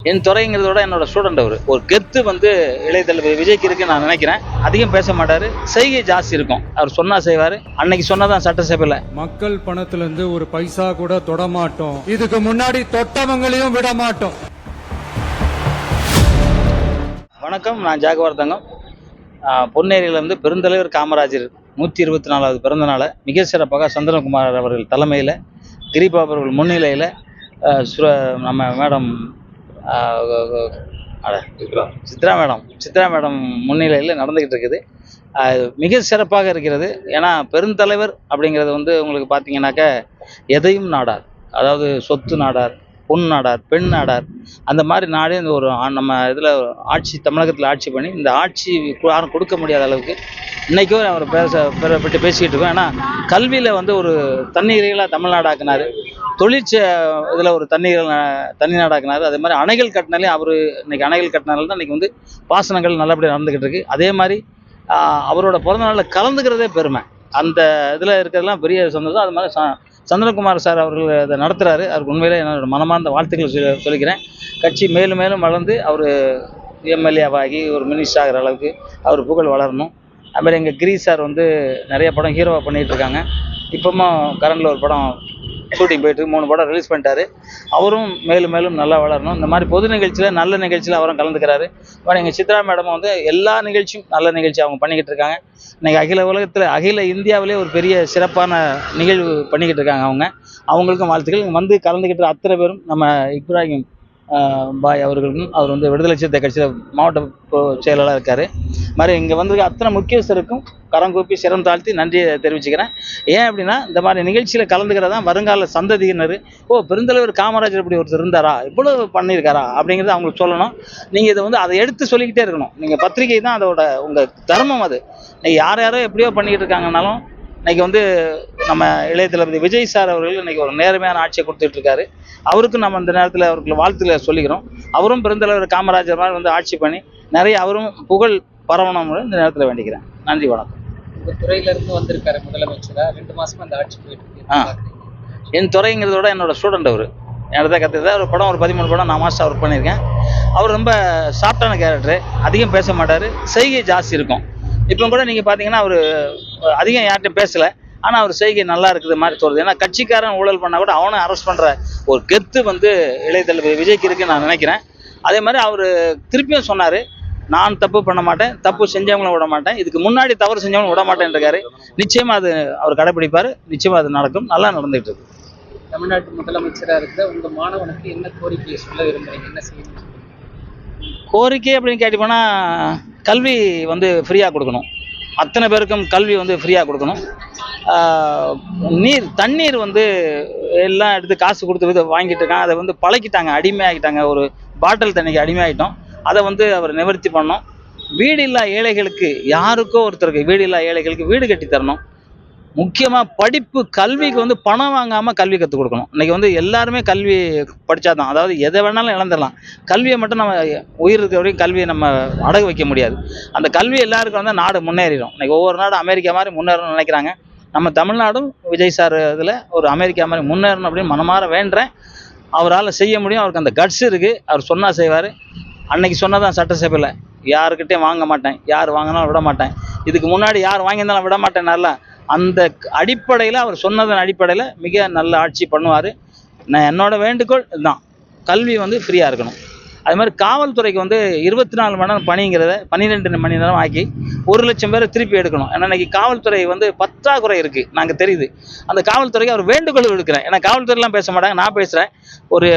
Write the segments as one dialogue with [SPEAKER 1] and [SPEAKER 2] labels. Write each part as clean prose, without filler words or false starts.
[SPEAKER 1] என் துறைங்கிறத விட என்னோட ஸ்டூடெண்ட் அவர். ஒரு கெத்து வந்து இளைய தளபதி விஜய்க்கு இருக்கு நான் நினைக்கிறேன். அதிகம் பேச மாட்டாரு, செய்கை ஜாஸ்தி இருக்கும். அவர் சொன்னா செய்வாரு. அன்னைக்கு சொன்னதான் சட்டசபையில
[SPEAKER 2] மக்கள் பணத்துல இருந்து ஒரு பைசா கூட தொட மாட்டோம், இதுக்கு முன்னாடி தொட்டவங்களையும் விட மாட்டோம்.
[SPEAKER 1] வணக்கம், நான் ஜாகுவார் தங்கம். பொன்னேரியில வந்து பெருந்தலைவர் காமராஜர் 124வது பிறந்த நாளை மிக சிறப்பாக சந்திரகுமார் அவர்கள் தலைமையில், கிரிபாபு அவர்கள் முன்னிலையில், நம்ம மேடம் சித்ரா மேடம் முன்னிலையில் நடந்துக்கிட்டு இருக்குது. மிக சிறப்பாக இருக்கிறது. ஏன்னா பெருந்தலைவர் அப்படிங்கிறது வந்து உங்களுக்கு பார்த்தீங்கன்னாக்க எதையும் நாடார், அதாவது சொத்து நாடார், பொன் நாடார், பெண் நாடார், அந்த மாதிரி நாடே இந்த ஒரு நம்ம இதில் ஆட்சி, தமிழகத்தில் ஆட்சி பண்ணி இந்த ஆட்சி யாரும் கொடுக்க முடியாத அளவுக்கு இன்றைக்கும் அவர் பற்றி பேசிக்கிட்டு இருக்கோம். ஏன்னா கல்வியில் வந்து ஒரு தண்ணீர்களாக தமிழ்நாடாக்குனார், இதில் ஒரு தண்ணி நாடாக்குனார். அதே மாதிரி அணைகள் கட்டினாலே அவர் இன்னைக்கு அணைகள் கட்டினால தான் இன்றைக்கி வந்து பாசனங்கள் நல்லபடியாக நடந்துக்கிட்டு இருக்கு. அதே மாதிரி அவரோட பிறந்த நாளில் கலந்துக்கிறதே பெருமை. அந்த இதில் இருக்கிறதுலாம் பெரிய சந்தோஷம். அது மாதிரி சந்திரகுமார் சார் அவர்கள் அதை நடத்துகிறாரு. அவருக்கு உண்மையிலே என்னோட மனமார்ந்த வாழ்த்துக்களை சொல்லிக்கிறேன். கட்சி மேலும் மேலும் வளர்ந்து அவர் எம்எல்ஏவாகி ஒரு மினிஸ்டர் ஆகிற அளவுக்கு அவர் புகழ் வளரணும். அதுமாதிரி எங்கள் கிரி சார் வந்து நிறைய படம் ஹீரோவாக பண்ணிகிட்டு இருக்காங்க. இப்போவும் கரண்டில் ஒரு படம் ஷூட்டிங் போயிட்டு 3 படம் ரிலீஸ் பண்ணிட்டாரு. அவரும் மேலும் மேலும் நல்லா வளரணும். இந்த மாதிரி பொது நிகழ்ச்சியில், நல்ல நிகழ்ச்சியில் அவரும் கலந்துக்கிறாரு. அப்புறம் எங்கள் சித்ரா மேடமும் வந்து எல்லா நிகழ்ச்சியும் நல்ல நிகழ்ச்சி அவங்க பண்ணிக்கிட்டு இருக்காங்க. இன்றைக்கி அகில இந்தியாவிலே ஒரு பெரிய சிறப்பான நிகழ்வு பண்ணிக்கிட்டு இருக்காங்க. அவங்களுக்கும் வாழ்த்துக்கள். வந்து கலந்துக்கிட்டு அத்தனை பேரும் நம்ம இப்ராஹிம் பாய் அவர்களுக்கும், அவர் வந்து விடுதலை சிறுத்தை கட்சியில் மாவட்ட செயலாளராக இருக்கார். மாதிரி இங்கே வந்து அத்தனை முக்கியஸ்தருக்கும் கரங்கூப்பி சிரம் தாழ்த்தி நன்றியை தெரிவிச்சுக்கிறேன். ஏன் அப்படின்னா இந்த மாதிரி நிகழ்ச்சியில் கலந்துக்கிறதான் வருங்கால சந்ததியினர், பெருந்தலைவர் காமராஜர் இப்படி ஒருத்தர் இருந்தாரா, இவ்வளோ பண்ணியிருக்காரா அப்படிங்கிறது அவங்களுக்கு சொல்லணும். நீங்கள் இதை வந்து அதை எடுத்து சொல்லிக்கிட்டே இருக்கணும். நீங்கள் பத்திரிகை தான் அதோட உங்கள் தர்மம். அது நீங்கள் யாரோ எப்படியோ பண்ணிக்கிட்டு இருக்காங்கனாலும் இன்றைக்கி வந்து நம்ம இளைய தளபதி விஜய் சார் அவர்கள் இன்றைக்கி ஒரு நேர்மையான ஆட்சியை கொடுத்துட்ருக்காரு. அவருக்கும் நம்ம இந்த நேரத்தில் அவருக்கு வாழ்த்துக்களை சொல்லிக்கிறோம். அவரும் பெருந்தலைவர் காமராஜர் மாதிரி வந்து ஆட்சி பண்ணி நிறைய அவரும் புகழ் பரவணும் இந்த நேரத்தில் வேண்டிக்கிறேன். நன்றி, வணக்கம்.
[SPEAKER 3] உங்கள் துறையிலேருந்து வந்திருக்காரு முதலமைச்சராக, 2 மாதமாக அந்த ஆட்சி போயிட்டு இருக்கு.
[SPEAKER 1] என் துறைங்கிறத விட என்னோட ஸ்டூடெண்ட் அவர். என்கிட்ட தான் கற்றுக்கிட்டா ஒரு படம், ஒரு 13 படம் நான் மாஸ்டர் ஒர்க் பண்ணியிருக்கேன். அவர் ரொம்ப சாஃப்டான கேரக்டரு, அதிகம் பேச மாட்டார், செய்கை ஜாஸ்தி இருக்கும். இப்போ கூட நீங்கள் பார்த்தீங்கன்னா அவர் அதிகம் யார்கிட்டையும் பேசலை, ஆனால் அவர் செய்கை நல்லா இருக்குது மாதிரி தோணுது. ஏன்னா கட்சிக்காரன் ஊழல் பண்ணால் கூட அவனை அரெஸ்ட் பண்ணுற ஒரு கெத்து வந்து இளைய தளபதி விஜய்க்கு இருக்குன்னு நான் நினைக்கிறேன். அதே மாதிரி அவர் திருப்பியும் சொன்னார், நான் தப்பு பண்ண மாட்டேன், தப்பு செஞ்சவங்களும் விட மாட்டேன், இதுக்கு முன்னாடி தவறு செஞ்சவங்களும் விட மாட்டேன் இருக்காரு. நிச்சயமாக அது அவர் கடைப்பிடிப்பார். நிச்சயமாக அது நடக்கும். நல்லா நடந்துகிட்டு இருக்கு.
[SPEAKER 3] தமிழ்நாட்டு முதலமைச்சராக இருக்கிற உங்கள் மாணவனுக்கு என்ன கோரிக்கையை சொல்ல விரும்புகிறீங்க, என்ன செய்யணும்?
[SPEAKER 1] கோரிக்கை அப்படின்னு கேட்டிங்கன்னா, கல்வி வந்து ஃப்ரீயாக கொடுக்கணும். அத்தனை பேருக்கும் கல்வி வந்து ஃப்ரீயாக கொடுக்கணும். தண்ணீர் வந்து எல்லாம் எடுத்து காசு கொடுத்து வாங்கிட்டு இருக்காங்க. அதை வந்து பழக்கிட்டாங்க, அடிமையாகிட்டாங்க. ஒரு பாட்டில் தண்ணிக்கு அடிமையாகிட்டோம். அதை வந்து அவர் நிவர்த்தி பண்ணணும். வீடு இல்லா ஏழைகளுக்கு, யாருக்கோ ஒருத்தருக்கு வீடு இல்லா ஏழைகளுக்கு வீடு கட்டி தரணும். முக்கியமாக படிப்பு, கல்விக்கு வந்து பணம் வாங்காமல் கல்வி கற்றுக் கொடுக்கணும். இன்றைக்கி வந்து எல்லாருமே கல்வி படித்தாதான், அதாவது எதை வேணாலும் இழந்துடலாம். கல்வியை மட்டும் நம்ம உயிர் இருக்கிற வரைக்கும் கல்வியை நம்ம அடகு வைக்க முடியாது. அந்த கல்வி எல்லாருக்கும் வந்து நாடு முன்னேறிடும். இன்றைக்கி ஒவ்வொரு நாடும் அமெரிக்கா மாதிரி முன்னேறணும்னு நினைக்கிறாங்க. நம்ம தமிழ்நாடும் விஜய் சார் இதில் ஒரு அமெரிக்கா மாதிரி முன்னேறணும் அப்படின்னு மனமாற வேண்டுறேன். அவரால் செய்ய முடியும். அவருக்கு அந்த கட்ஸ் இருக்குது. அவர் சொன்னால் செய்வார். அன்னைக்கு சொன்னதான் சட்டசபையில், யாருக்கிட்டையும் வாங்க மாட்டேன், யார் வாங்கினாலும் விட மாட்டேன், இதுக்கு முன்னாடி யார் வாங்கியிருந்தாலும் விட மாட்டேன்னால அந்த அடிப்படையில், அவர் சொன்னதன் அடிப்படையில் மிக நல்ல ஆட்சி பண்ணுவார். என்னோட வேண்டுகோள் இதுதான், கல்வி வந்து ஃப்ரீயாக இருக்கணும். அது மாதிரி காவல்துறைக்கு வந்து 24 மணி நேரம் பணிங்கிறத 12 மணி நேரம் ஆக்கி 1 லட்சம் பேரை திருப்பி எடுக்கணும். ஏன்னா இன்றைக்கி காவல்துறை வந்து பற்றாக்குறை இருக்குது, நாங்கள் தெரியுது. அந்த காவல்துறைக்கு அவர் வேண்டுகோள் விடுக்கிறேன். ஏன்னா காவல்துறையெலாம் பேச மாட்டாங்க, நான் பேசுகிறேன். ஒரு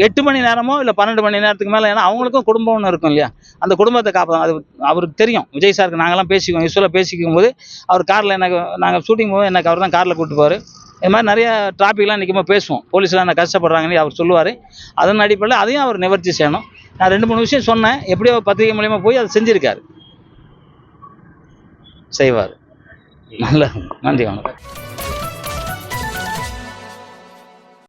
[SPEAKER 1] 8 மணி நேரமோ இல்லை 12 மணி நேரத்துக்கு மேலே. ஏன்னா அவங்களுக்கும் குடும்பம்னு இருக்கும் இல்லையா, அந்த குடும்பத்தை காப்பாங்க. அது அவருக்கு தெரியும். விஜய் சாருக்கு நாங்கள்லாம் பேசிக்குவோம், யூஸ்வலாக பேசிக்கும் போது அவர் காரில் நாங்கள் ஷூட்டிங் போது எனக்கு அவர் தான் காரில் கூப்பிட்டு போவார். இது மாதிரி நிறைய டிராஃபிக்லாம் நிற்கும்போது பேசுவோம், போலீஸ்லாம் என்ன கஷ்டப்படுறாங்கன்னு அவர் சொல்லுவார். அதன் அடிப்படையில் அதையும் அவர் நிவர்த்தி செய்யணும். நான் 2-3 விஷயம் சொன்னேன், எப்படியோ பத்திரிகை மூலியமாக போய் அதை செஞ்சுருக்காரு, செய்வார். நல்ல நன்றி, வணக்கம்.